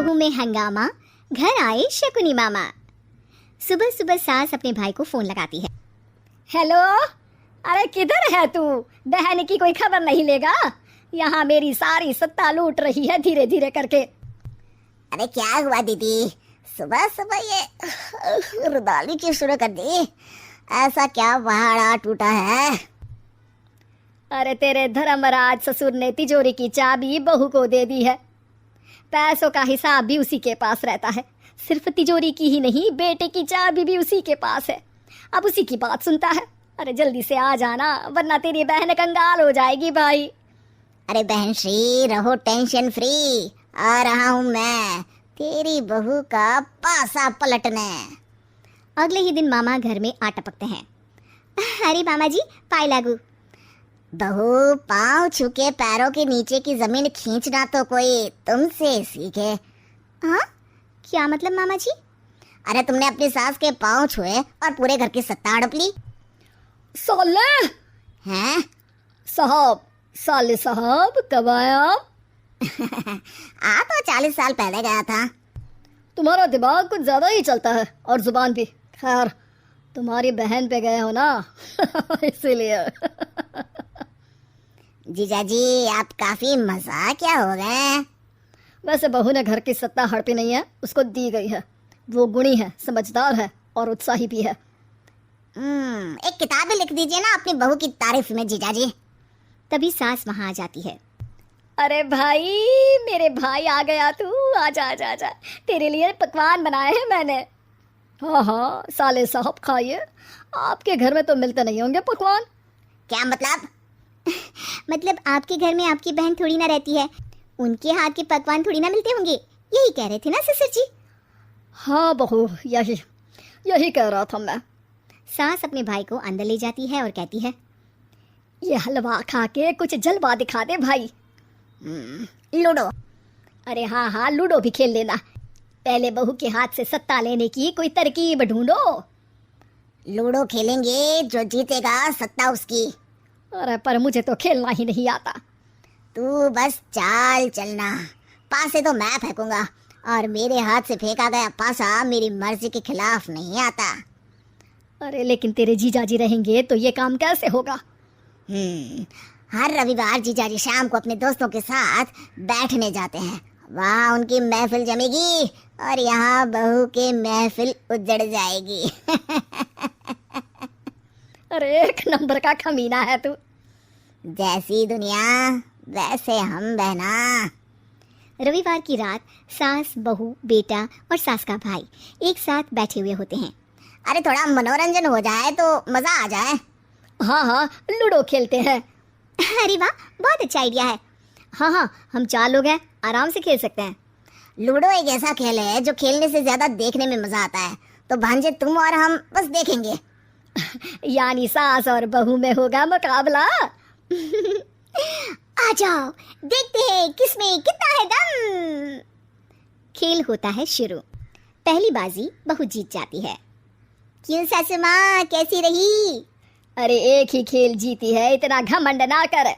बहू में हंगामा, घर आए शकुनी मामा। सुबह सुबह सास अपने भाई को फोन लगाती है। हेलो, अरे किधर है तू? बहन की कोई खबर नहीं लेगा? यहाँ मेरी सारी सत्ता लूट रही है धीरे धीरे करके। अरे क्या हुआ दीदी, सुबह सुबह ये रुदाली क्यों शुरू कर दी? ऐसा क्या पहाड़ टूटा है? अरे तेरे धर्मराज ससुर ने तिजोरी की चाबी बहू को दे दी है। पैसों का हिसाब भी उसी के पास रहता है। सिर्फ तिजोरी की ही नहीं, बेटे की चाबी भी उसी के पास है। अब उसी की बात सुनता है। अरे जल्दी से आ जाना, वरना तेरी बहन कंगाल हो जाएगी भाई। अरे बहन श्री, रहो टेंशन फ्री, आ रहा हूँ मैं तेरी बहू का पासा पलटने। अगले ही दिन मामा घर में आ टपकते हैं। अरे मामा जी, पाए लागू। बहू, पाँव छूके पैरों के नीचे की जमीन खींचना तो कोई तुमसे सीखे। हाँ, क्या मतलब मामा जी? अरे तुमने अपनी सास के पाँव छुए और पूरे घर की सत्ता हड़प ली। साले हैं? साहब, साले साहब कब आया? आ तो 40 साल पहले गया था। तुम्हारा दिमाग कुछ ज्यादा ही चलता है और जुबान भी। खैर, तुम्हारी बहन पे गए हो ना इसीलिए। जीजाजी, आप काफी मजाकिया हो गए। वैसे बहू ने घर की सत्ता हड़पी नहीं है, उसको दी गई है। वो गुणी है, समझदार है और उत्साही भी है। एक किताब भी लिख दीजिए ना अपनी बहू की तारीफ में जीजाजी। तभी सास वहां आ जाती है। अरे भाई, मेरे भाई आ गया तू। आजा आजा आजा, तेरे लिए पकवान बनाए हैं मैंने। हाँ हाँ साले साहब, खाइए। आपके घर में तो मिलते नहीं होंगे पकवान। क्या मतलब? मतलब आपके घर में आपकी बहन थोड़ी ना रहती है, उनके हाथ के पकवान थोड़ी ना मिलते होंगे, यही कह रहे थे ना ससुर जी? हाँ बहू, यही कह रहा था मैं। सास अपने भाई को अंदर ले जाती है और कहती है, ये हलवा खा के कुछ जलवा दिखा दे भाई। लूडो। अरे हाँ हाँ, लूडो भी खेल लेना। पहले बहू के हाथ से सत्ता लेने की कोई तरकीब ढूंढो। लूडो खेलेंगे, जो जीतेगा सत्ता उसकी। अरे पर मुझे तो खेलना ही नहीं आता। तू बस चाल चलना, पासे तो मैं फेंकूंगा और मेरे हाथ से फेंका गया पासा मेरी मर्जी के खिलाफ नहीं आता। अरे लेकिन तेरे जीजाजी रहेंगे तो ये काम कैसे होगा? हर रविवार जीजाजी शाम को अपने दोस्तों के साथ बैठने जाते हैं। वहाँ उनकी महफिल जमेगी और यहाँ बहू की महफिल उजड़ जाएगी। अरे एक नंबर का कमीना है तू। जैसी दुनिया वैसे हम बहना। रविवार की रात सास, बहू, बेटा और सास का भाई एक साथ बैठे हुए होते हैं। अरे थोड़ा मनोरंजन हो जाए तो मजा आ जाए। हाँ हाँ, लूडो खेलते हैं। अरे वाह, बहुत अच्छा आइडिया है। हाँ हाँ, हम 4 लोग हैं, आराम से खेल सकते हैं। लूडो एक ऐसा खेल है जो खेलने से ज्यादा देखने में मजा आता है। तो भांजे तुम और हम बस देखेंगे। यानी सास और बहू में होगा मुकाबला। आ जाओ, देखते हैं किसमें कितना है दम। खेल होता है शुरू। पहली बाजी बहू जीत जाती है। क्यों सासू माँ, कैसी रही? अरे एक ही खेल जीती है, इतना घमंड ना कर।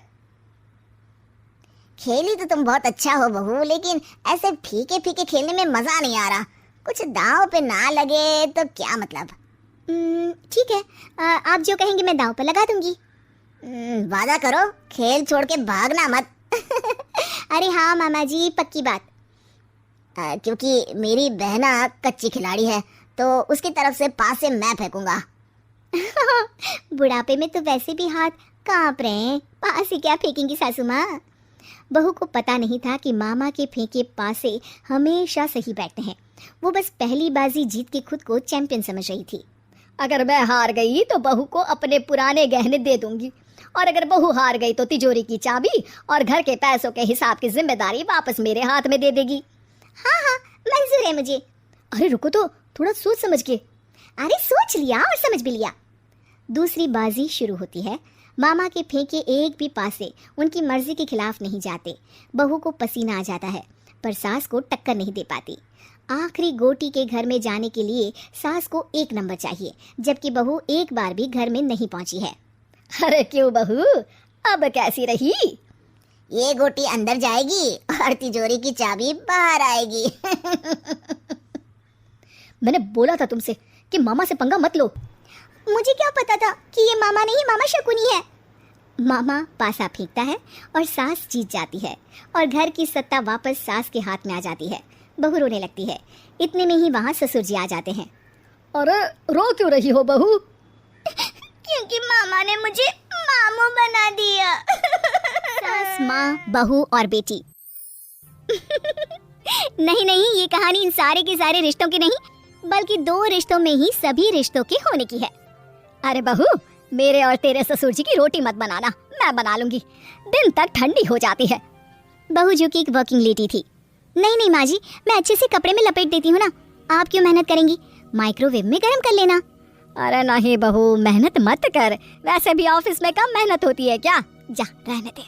खेली तो तुम बहुत अच्छा हो बहू, लेकिन ऐसे फीके फीके खेलने में मजा नहीं आ रहा। कुछ दांव पे ना लगे तो क्या मतलब? ठीक है, आप जो कहेंगे मैं दांव पर लगा दूंगी। वादा करो, खेल छोड़ के भागना मत। अरे हाँ मामा जी, पक्की बात। क्योंकि मेरी बहना कच्ची खिलाड़ी है तो उसकी तरफ से पास से मैं फेंकूंगा। बुढ़ापे में तो वैसे भी हाथ कांप रहे हैं, पास से क्या फेंकेंगी सासू माँ? बहू को पता नहीं था कि मामा के फेंके पासे हमेशा सही बैठते हैं। वो बस पहली बाजी जीत के खुद को चैंपियन समझ रही थी। अगर मैं हार गई तो बहू को अपने पुराने गहने दे दूंगी, और अगर बहू हार गई तो तिजोरी की चाबी और घर के पैसों के हिसाब की जिम्मेदारी वापस मेरे हाथ में दे देगी। हाँ हाँ, मंजूर है मुझे। अरे रुको तो, थोड़ा सोच समझ के। अरे सोच लिया और समझ भी लिया। दूसरी बाजी शुरू होती है। मामा के फेंके एक भी पासे उनकी मर्जी के खिलाफ नहीं जाते। बहू को पसीना आ जाता है, पर सास को टक्कर नहीं दे पाती। आखिरी गोटी के घर में जाने के लिए सास को 1 नंबर चाहिए, जबकि बहू एक बार भी घर में नहीं पहुंची है। अरे क्यों बहू, अब कैसी रही? ये गोटी अंदर जाएगी और तिजोरी की चाबी बाहर आएगी। मैंने बोला था तुमसे कि मामा से पंगा मत लो। मुझे क्या पता था कि ये मामा नहीं मामा शकुनी है। मामा पासा फेंकता है और सास जीत जाती है और घर की सत्ता वापस सास के हाथ में आ जाती है। बहू रोने लगती है। इतने में ही वहाँ ससुर जी आ जाते हैं। अरे रो क्यों रही हो बहू? क्योंकि मामा ने मुझे मामू बना दिया। सास, माँ, बहू और बेटी। नहीं नहीं, ये कहानी इन सारे के सारे रिश्तों की नहीं, बल्कि 2 रिश्तों में ही सभी रिश्तों के होने की है। अरे बहू, मेरे और तेरे ससुर जी की रोटी मत बनाना, मैं बना लूंगी। दिन तक ठंडी हो जाती है। बहू जो कि एक वर्किंग लेडी थी। नहीं नहीं माँ जी, मैं अच्छे से कपड़े में लपेट देती हूँ ना, आप क्यों मेहनत करेंगी? माइक्रोवेव में गर्म कर लेना। अरे नहीं बहू, मेहनत मत कर, वैसे भी ऑफिस में कम मेहनत होती है क्या? जा रहने दे।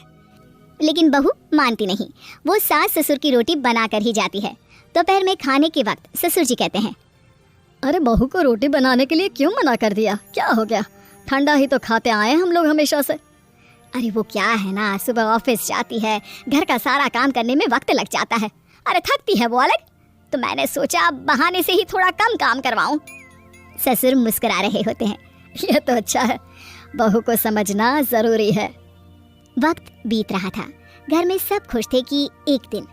लेकिन बहू मानती नहीं। वो सास ससुर की रोटी बना कर ही जाती है। दोपहर में खाने के वक्त ससुर जी कहते हैं, अरे बहू को रोटी बनाने के लिए क्यों मना कर दिया? क्या हो गया? ठंडा ही तो खाते आए हम लोग हमेशा से। अरे वो क्या है ना, सुबह ऑफिस जाती है, घर का सारा काम करने में वक्त लग जाता है। अरे थकती है वो अलग, तो मैंने सोचा बहाने से ही थोड़ा कम काम करवाऊं। ससुर मुस्कुरा रहे होते हैं। ये तो अच्छा है, बहू को समझना जरूरी है। वक्त बीत रहा था। घर में सब खुश थे कि एक दिन,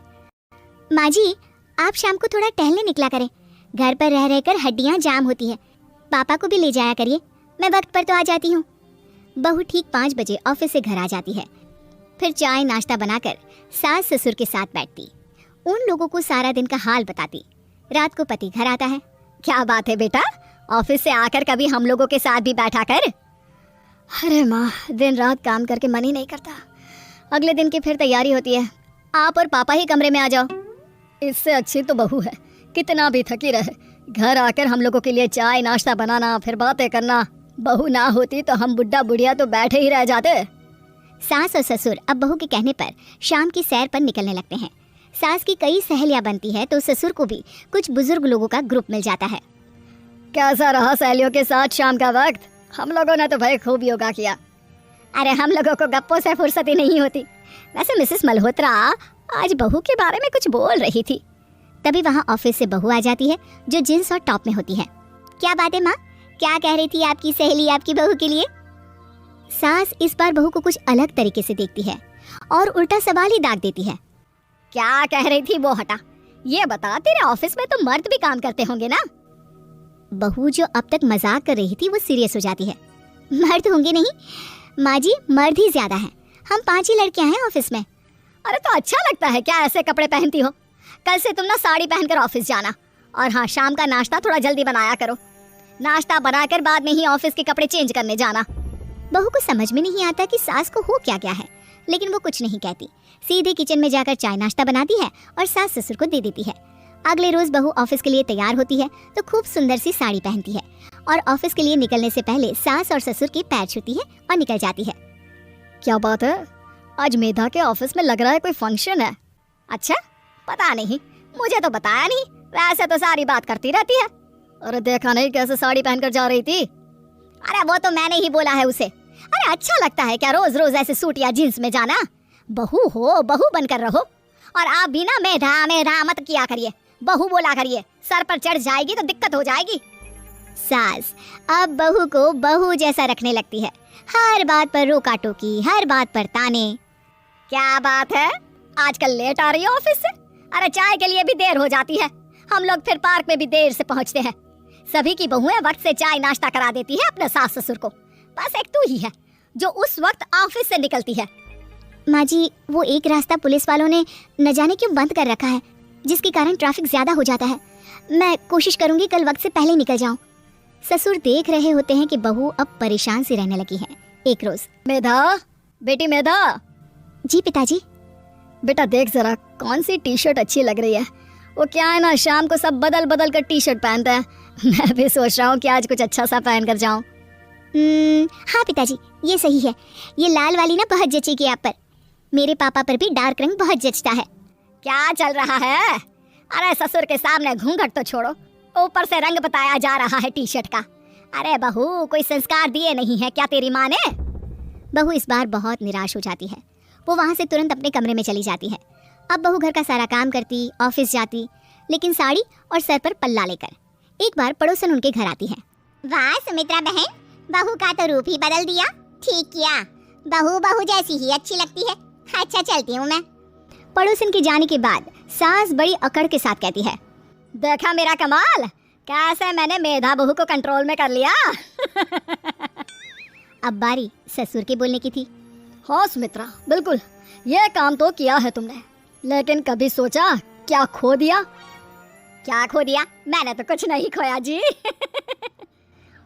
माँ जी आप शाम को थोड़ा टहलने निकला करें, घर पर रह रहकर हड्डियाँ जाम होती है। पापा को भी ले जाया करिए, मैं वक्त पर तो आ जाती हूँ। बहू ठीक 5 बजे ऑफिस से घर आ जाती है। फिर चाय नाश्ता बनाकर सास ससुर के साथ बैठती, उन लोगों को सारा दिन का हाल बताती। रात को पति घर आता है। क्या बात है बेटा, ऑफिस से आकर कभी हम लोगों के साथ भी बैठा कर। अरे माँ, दिन रात काम करके मन ही नहीं करता। अगले दिन की फिर तैयारी होती है। आप और पापा ही कमरे में आ जाओ। इससे अच्छी तो बहू है, कितना भी थकी रहे, घर आकर हम लोगों के लिए चाय नाश्ता बनाना, फिर बातें करना। बहू ना होती तो हम बुढ़ा बुढ़िया तो बैठे ही रह जाते। सास और ससुर अब बहू के कहने पर शाम की सैर पर निकलने लगते हैं। सास की कई सहेलियां बनती है तो ससुर को भी कुछ बुजुर्ग लोगों का ग्रुप मिल जाता है। कैसा रहा सहेलियों के साथ शाम का वक्त? हम लोगों ने तो भाई खूब योगा किया। अरे हम लोगों को गप्पों से फुर्सत ही नहीं होती। वैसे मिसेस मल्होत्रा आज बहू के बारे में कुछ बोल रही थी। तभी वहाँ ऑफिस से बहू आ जाती है जो जींस और टॉप में होती है। क्या बात है माँ, क्या कह रही थी आपकी सहेली आपकी बहू के लिए? सास इस बार बहू को कुछ अलग तरीके से देखती है और उल्टा सवाल ही दाग देती है। क्या कह रही थी वो हटा, ये बता, तेरे ऑफिस में तो मर्द भी काम करते होंगे ना? बहू जो अब तक मजाक कर रही थी वो सीरियस हो जाती है। मर्द होंगे नहीं माँ जी, मर्द ही ज्यादा हैं। हम 5 ही लड़कियां हैं ऑफिस में। अरे तो अच्छा लगता है क्या ऐसे कपड़े पहनती हो? कल से तुम ना साड़ी पहनकर ऑफिस जाना। और हाँ, शाम का नाश्ता थोड़ा जल्दी बनाया करो। नाश्ता बनाकर बाद में ही ऑफिस के कपड़े चेंज करने जाना। बहू को समझ में नहीं आता कि सास को हो क्या गया है, लेकिन वो कुछ नहीं कहती। सीधे किचन में जाकर चाय नाश्ता बनाती है और सास ससुर को दे देती है। अगले रोज बहू ऑफिस के लिए तैयार होती है तो खूब सुंदर सी साड़ी पहनती है और ऑफिस के लिए निकलने से पहले सास और ससुर के पैर छूती है और निकल जाती है। क्या बात है, आज मेधा के ऑफिस में लग रहा है कोई फंक्शन है। अच्छा, पता नहीं, मुझे तो बताया नहीं। वैसे तो सारी बात करती रहती है। अरे देखा नहीं कैसे साड़ी पहनकर जा रही थी? अरे वो तो मैंने ही बोला है उसे। अरे अच्छा लगता है क्या रोज रोज ऐसे सूट या जींस में जाना? बहू हो, बहू बनकर रहो। और आप भी ना मेधा मेधा मत किया करिए, बहू बोला करिए, सर पर चढ़ जाएगी तो दिक्कत हो जाएगी। सास अब बहू को बहू जैसा रखने लगती है। हर बात पर रोका टोकी, हर बात पर ताने। क्या बात है, आजकल लेट आ रही है ऑफिस से? अरे चाय के लिए भी देर हो जाती है। हम लोग फिर पार्क में भी देर से पहुंचते हैं। सभी की बहुएं वक्त से चाय नाश्ता करा देती है अपने सास ससुर को। बस एक तू ही है जो उस वक्त ऑफिस से निकलती है। माँ जी, वो एक रास्ता पुलिस वालों ने न जाने क्यों बंद कर रखा है, जिसके कारण ट्रैफिक ज्यादा हो जाता है। मैं कोशिश करूंगी कल वक्त से पहले निकल जाऊं। ससुर देख रहे होते हैं कि बहू अब परेशान सी रहने लगी है। एक रोज, मेधा, बेटी मेधा। जी पिताजी। बेटा देख जरा कौन सी टी शर्ट अच्छी लग रही है। वो क्या है ना, शाम को सब बदल बदल कर टी शर्ट पहनते हैं। मैं भी सोच रहा हूँ कि आज कुछ अच्छा सा पहन कर जाऊँ। हाँ पिताजी, ये सही है। ये लाल वाली ना बहुत जचेगी आप पर। मेरे पापा पर भी डार्क रंग बहुत जचता है। क्या चल रहा है? अरे ससुर के सामने घूंघट तो छोड़ो, ऊपर से रंग बताया जा रहा है टी शर्ट का। अरे बहू, कोई संस्कार दिए नहीं है क्या तेरी माँ ने? बहू इस बार बहुत निराश हो जाती है। वो वहाँ से तुरंत अपने कमरे में चली जाती है। अब बहू घर का सारा काम करती, ऑफिस जाती, लेकिन साड़ी और सर पर पल्ला लेकर। एक बार पड़ोसन उनके घर आती है। वाह सुमित्रा बहन, बहू का तो रूप ही बदल दिया। ठीक किया, बहू बहू जैसी ही अच्छी लगती है। अच्छा चलती हूँ मैं। पड़ोसन के जाने के बाद सास बड़ी अकड़ के साथ कहती है, देखा मेरा कमाल, कैसे मैंने मेधा बहू को कंट्रोल में कर लिया। अब बारी ससुर के बोलने की थी। हाँ सुमित्रा, बिल्कुल ये काम तो किया है तुमने, लेकिन कभी सोचा क्या खो दिया? क्या खो दिया? मैंने तो कुछ नहीं खोया जी।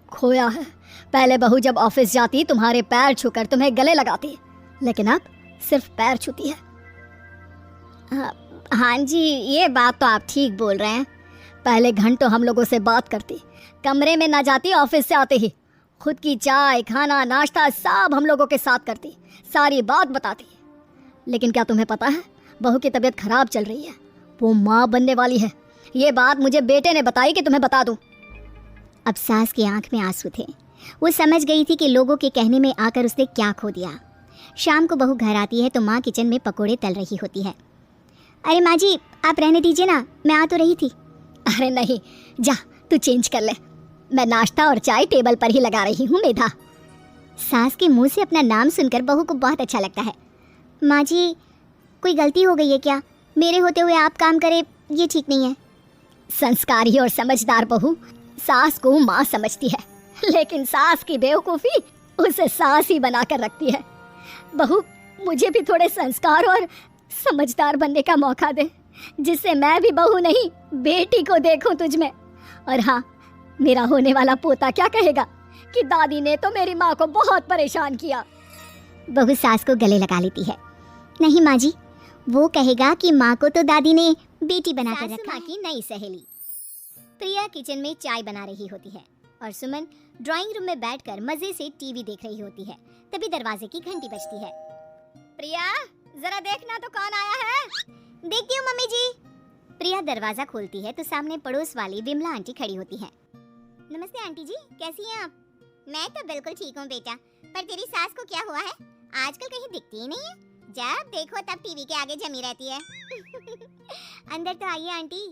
खोया है, पहले बहू जब ऑफिस जाती तुम्हारे पैर छूकर तुम्हें गले लगाती, लेकिन अब सिर्फ पैर छूती है। हाँ जी, ये बात तो आप ठीक बोल रहे हैं। पहले घंटों हम लोगों से बात करती, कमरे में ना जाती, ऑफिस से आते ही खुद की चाय, खाना, नाश्ता सब हम लोगों के साथ करती, सारी बात बताती। लेकिन क्या तुम्हें पता है, बहू की तबीयत खराब चल रही है, वो माँ बनने वाली है। ये बात मुझे बेटे ने बताई कि तुम्हें बता दूं। अब सास की आंख में आंसू थे। वो समझ गई थी कि लोगों के कहने में आकर उसने क्या खो दिया। शाम को बहू घर आती है तो माँ किचन में पकोड़े तल रही होती है। अरे माँ जी, आप रहने दीजिए ना, मैं आ तो रही थी। अरे नहीं, जा तू चेंज कर ले, मैं नाश्ता और चाय टेबल पर ही लगा रही हूँ मेधा। सास के मुंह से अपना नाम सुनकर बहू को बहुत अच्छा लगता है। माँ जी, कोई गलती हो गई है क्या? मेरे होते हुए आप काम करें, ये ठीक नहीं है। संस्कारी और समझदार बहू सास को माँ समझती है, लेकिन सास की बेवकूफ़ी उसे सास ही बनाकर रखती है। बहू, मुझे भी थोड़े संस्कार और समझदार बनने का मौका दे, जिससे मैं भी बहू नहीं बेटी को देखूं तुझ में। और हाँ, मेरा होने वाला पोता क्या कहेगा कि दादी ने तो मेरी माँ को बहुत परेशान किया। बहू सास को गले लगा लेती है। नहीं माँ जी, वो कहेगा कि माँ को तो दादी ने बेटी बनाकर रखा है। की नई सहेली। प्रिया किचन में चाय बना रही होती है और सुमन ड्राइंग रूम में बैठकर मजे से टीवी देख रही होती है। तभी दरवाजे की घंटी बजती है। प्रिया, जरा देखना तो कौन आया है। देखती हूँ मम्मी जी। प्रिया दरवाजा खोलती है तो सामने पड़ोस वाली विमला आंटी खड़ी होती है। नमस्ते आंटी जी, कैसी हैं आप? मैं तो बिल्कुल ठीक हूँ बेटा, पर तेरी सास को क्या हुआ है? आजकल कहीं दिखती ही नहीं है, जब देखो तब टीवी के आगे जमी रहती है। अंदर तो आइए आंटी।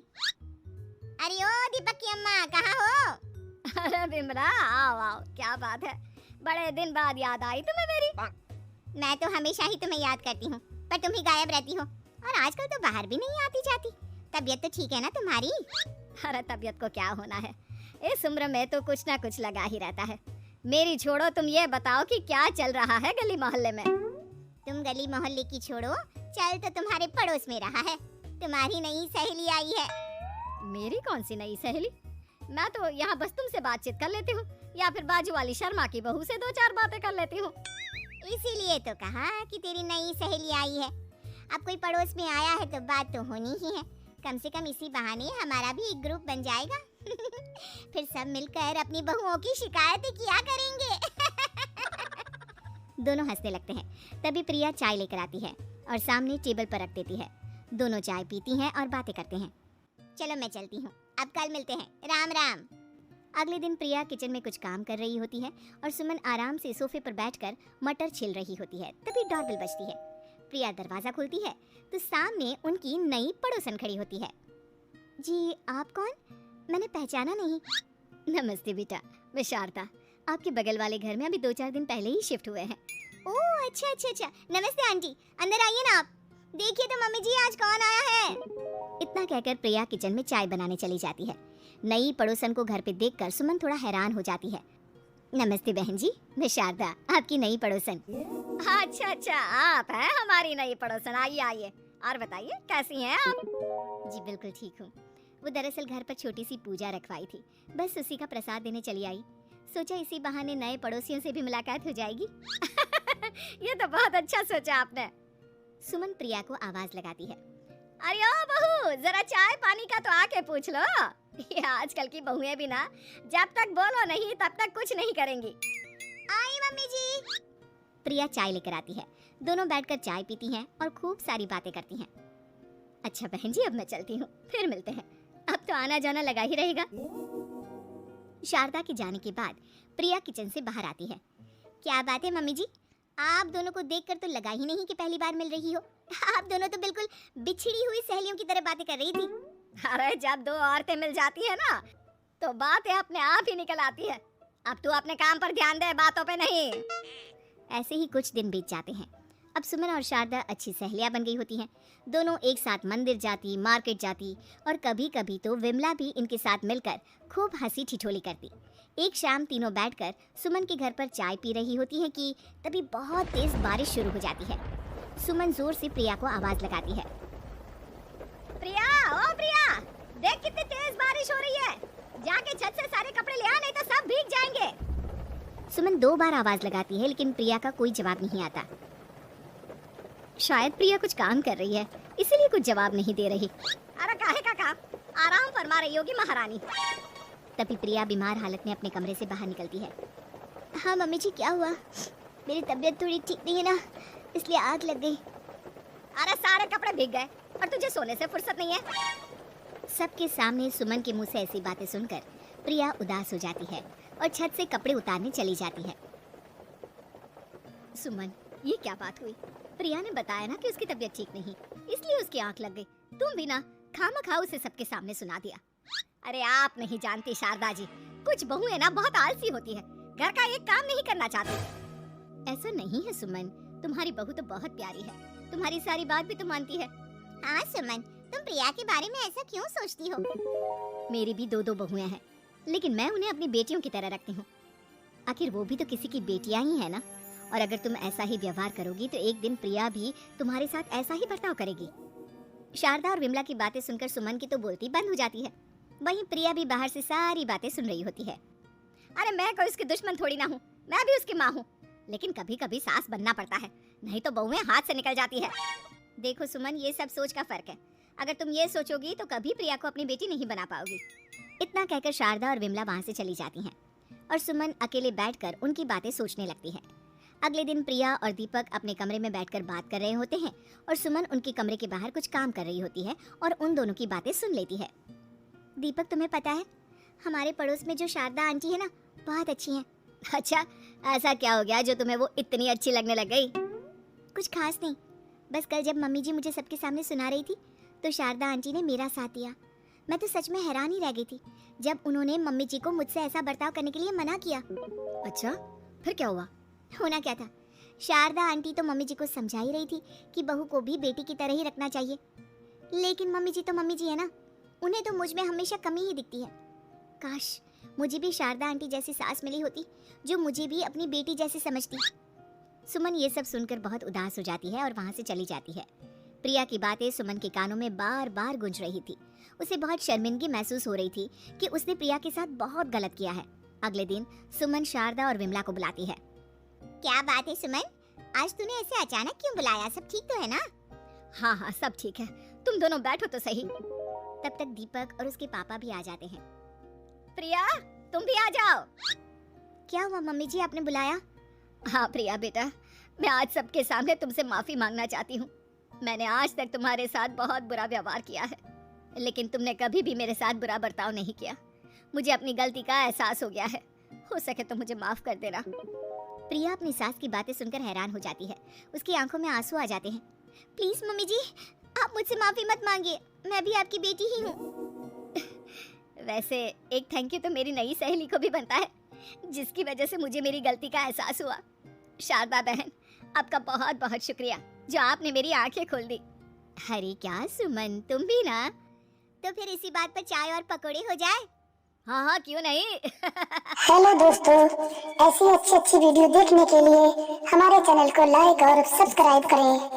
अरे ओ दीपक की अम्मा, कहाँ हो? अरे विमला, आओ आओ, क्या बात है, बड़े दिन बाद याद आई तुम्हें मेरी। मैं तो हमेशा ही तुम्हें याद करती हूँ, पर तुम ही गायब रहती हो, और आजकल तो बाहर भी नहीं आती जाती। तबीयत तो ठीक है ना तुम्हारी? अरे तबीयत को क्या होना है, इस उम्र में तो कुछ ना कुछ लगा ही रहता है। मेरी छोड़ो, तुम ये बताओ कि क्या चल रहा है गली मोहल्ले में। तुम गली मोहल्ले की छोड़ो, चल तो तुम्हारे पड़ोस में रहा है, तुम्हारी नई सहेली आई है। मेरी कौन सी नई सहेली? मैं तो यहाँ बस तुमसे बातचीत कर लेती हूँ, या फिर बाजू वाली शर्मा की बहू से दो चार बातें कर लेती हूँ। इसीलिए तो कहा कि तेरी नई सहेली आई है। अब कोई पड़ोस में आया है तो बात तो होनी ही है। कम से कम इसी बहाने हमारा भी एक ग्रुप बन जाएगा। फिर सब मिलकर अपनी बहुओं की शिकायतें किया करेंगे। दोनों हंसने लगते हैं। तभी प्रिया चाय लेकर आती है और सामने टेबल पर रख देती है। दोनों चाय पीती हैं और बातें करते हैं। चलो मैं चलती हूँ, अब कल मिलते हैं, राम राम। अगले दिन प्रिया किचन में कुछ काम कर रही होती है और सुमन आराम से सोफे पर बैठकर मटर छिल रही होती है। तभी डोरबेल बजती है। प्रिया दरवाजा खोलती है तो सामने उनकी नई पड़ोसन खड़ी होती है। जी, आप कौन? मैंने पहचाना नहीं। नमस्ते बेटा, मैं शारदा, आपके बगल वाले घर में अभी 2-4 दिन पहले ही शिफ्ट हुए हैं। ओह अच्छा अच्छा अच्छा, नमस्ते आंटी, अंदर आइए ना आप। देखिए तो मम्मी जी, आज कौन आया है? इतना कहकर प्रिया किचन में चाय बनाने चली जाती है। नई पड़ोसन को घर पे देखकर सुमन थोड़ा हैरान हो जाती है। नमस्ते बहन जी, मैं शारदा, आपकी नई पड़ोसन। अच्छा अच्छा, आप हैं हमारी नई पड़ोसन, आइए आइए, और बताइए कैसी हैं आप? जी बिल्कुल ठीक हूँ। वो दरअसल घर पर छोटी सी पूजा रखवाई थी, बस उसी का प्रसाद देने चली आई। सोचा इसी बहाने नए पड़ोसियों से भी मुलाकात हो जाएगी। ये तो बहुत अच्छा सोचा आपने। सुमन प्रिया को आवाज लगाती है। अरे ओ बहू, जरा चाय पानी का तो आके पूछ लो। ये आजकल की बहुएं भी ना, जब तक बोलो नहीं तब तक कुछ नहीं करेंगी। आई मम्मी जी। प्रिया चाय लेकर आती है। दोनों बैठकर चाय पीती हैं और खूब सारी बातें करती हैं। अच्छा बहन जी, अब मैं चलती हूँ, फिर मिलते हैं। अब तो आना जाना लगा ही रहेगा। शारदा के जाने के बाद प्रिया किचन से बाहर आती है। क्या बात है मम्मी जी, आप दोनों को देखकर तो लगा ही नहीं कि पहली बार मिल रही हो। आप दोनों तो बिल्कुल बिछड़ी हुई सहेलियों की तरह बातें कर रही थी। अरे जब दो औरतें मिल जाती है ना तो बातें अपने आप ही निकल आती है। अब तू अपने काम पर ध्यान दे, बातों पे नहीं। ऐसे ही कुछ दिन बीत जाते हैं। अब सुमन और शारदा अच्छी सहेलियां बन गई होती हैं। दोनों एक साथ मंदिर जाती, मार्केट जाती और कभी कभी तो विमला भी इनके साथ मिलकर खूब हंसी ठिठोली करती। एक शाम तीनों बैठकर सुमन के घर पर चाय पी रही होती हैं कि तभी बहुत तेज बारिश शुरू हो जाती है। सुमन जोर से प्रिया को आवाज लगाती है। प्रिया, ओ प्रिया, देख कितनी तेज बारिश हो रही है। जाके छत से सारे कपड़े ले आ, नहीं तो सब भीग जाएंगे। सुमन 2 बार आवाज लगाती है लेकिन प्रिया का कोई जवाब नहीं आता। शायद प्रिया कुछ काम कर रही है, इसीलिए कुछ जवाब नहीं दे रही। अरे काहे का काम, आराम फरमा रही होगी महारानी। तभी प्रिया बीमार हालत में अपने कमरे से बाहर निकलती है। हाँ मम्मी जी, क्या हुआ? मेरी तबीयत थोड़ी ठीक नहीं है ना, इसलिए आग लग गई। अरे सारे कपड़े भीग गए और तुझे सोने से फुर्सत नहीं है। सबके सामने सुमन के मुंह से ऐसी बातें सुनकर प्रिया उदास हो जाती है और छत से कपड़े उतारने चली जाती है। सुमन, ये क्या बात हुई? प्रिया ने बताया ना कि उसकी तबीयत ठीक नहीं, इसलिए उसकी आंख लग गई। तुम भी ना खामखा उसे सबके सामने सुना दिया। अरे आप नहीं जानती शारदा जी, कुछ बहुएं ना बहुत आलसी होती है, घर का एक काम नहीं करना चाहती। ऐसा नहीं है सुमन, तुम्हारी बहू तो बहुत प्यारी है, तुम्हारी सारी बात भी तो मानती है। हाँ सुमन, तुम प्रिया के बारे में ऐसा क्यों सोचती हो? मेरी भी 2 बहुएं हैं, लेकिन मैं उन्हें अपनी बेटियों की तरह रखती हूँ। आखिर वो भी तो किसी की बेटियां ही है ना। और अगर तुम ऐसा ही व्यवहार करोगी तो एक दिन प्रिया भी तुम्हारे साथ ऐसा ही बर्ताव करेगी। शारदा और विमला की बातें सुनकर सुमन की तो बोलती बंद हो जाती है। वहीं प्रिया भी बाहर से सारी बातें सुन रही होती है। अरे मैं कोई उसकी दुश्मन थोड़ी ना हूँ, मैं भी उसकी माँ हूँ, लेकिन कभी कभी सास बनना पड़ता है, नहीं तो बहुएं हाथ से निकल जाती है। देखो सुमन, ये सब सोच का फर्क है। अगर तुम ये सोचोगी तो कभी प्रिया को अपनी बेटी नहीं बना पाओगी। इतना कहकर शारदा और विमला वहाँ से चली जाती हैं और सुमन अकेले बैठकर उनकी बातें सोचने लगती है। अगले दिन प्रिया और दीपक अपने कमरे में बैठकर बात कर रहे होते हैं और सुमन उनके कमरे के बाहर कुछ काम कर रही होती है और उन दोनों की बातें सुन लेती है। दीपक, तुम्हें पता है हमारे पड़ोस में जो शारदा आंटी है ना, बहुत अच्छी हैं। अच्छा, ऐसा क्या हो गया जो तुम्हें वो इतनी अच्छी लगने लग गई? कुछ खास नहीं, बस कल जब मम्मी जी मुझे सबके सामने सुना रही थी तो शारदा आंटी ने मेरा साथ दिया। मैं तो सच में हैरान ही रह गई थी जब उन्होंने मम्मी जी को मुझसे ऐसा बर्ताव करने के लिए मना किया। अच्छा, फिर क्या हुआ? होना क्या था, शारदा आंटी तो मम्मी जी को समझा ही रही थी कि बहू को भी बेटी की तरह ही रखना चाहिए, लेकिन मम्मी जी तो मम्मी जी है ना, उन्हें तो मुझ में हमेशा कमी ही दिखती है। काश मुझे भी शारदा आंटी जैसी सास मिली होती जो मुझे भी अपनी बेटी जैसी समझती। सुमन ये सब सुनकर बहुत उदास हो जाती है और वहाँ से चली जाती है। प्रिया की बातें सुमन के कानों में बार बार गूंज रही थी। उसे बहुत शर्मिंदगी महसूस हो रही थी कि उसने प्रिया के साथ बहुत गलत किया है। अगले दिन सुमन शारदा और विमला को बुलाती है। क्या बात है सुमन, आज तूने ऐसे अचानक क्यों बुलाया? सब ठीक तो है ना? हाँ हाँ, सब ठीक है, तुम दोनों बैठो तो सही। तब तक दीपक और उसके पापा भी आ जाते हैं। प्रिया, तुम भी आ जाओ। क्या हुआ मम्मी जी, आपने बुलाया? हाँ प्रिया बेटा, मैं आज सबके सामने तुमसे माफी मांगना चाहती हूँ। मैंने आज तक तुम्हारे साथ बहुत बुरा व्यवहार किया है, लेकिन तुमने कभी भी मेरे साथ बुरा बर्ताव नहीं किया। मुझे अपनी गलती का एहसास हो गया है, हो सके तो मुझे माफ कर देना। प्रिया अपनी सास की बातें सुनकर हैरान हो जाती है, उसकी आंखों में आंसू आ जाते हैं। प्लीज मम्मी जी, आप मुझसे माफी मत मांगिए, मैं भी आपकी बेटी ही हूँ। वैसे एक थैंक यू तो मेरी नई सहेली को भी बनता है, जिसकी वजह से मुझे मेरी गलती का एहसास हुआ। शारदा बहन, आपका बहुत बहुत शुक्रिया जो आपने मेरी आंखें खोल दी। अरे क्या सुमन, तुम भी ना। तो फिर इसी बात पर चाय और पकौड़े हो जाए? हाँ हाँ, क्यों नहीं। हेलो दोस्तों, ऐसी अच्छी अच्छी वीडियो देखने के लिए हमारे चैनल को लाइक और सब्सक्राइब करें।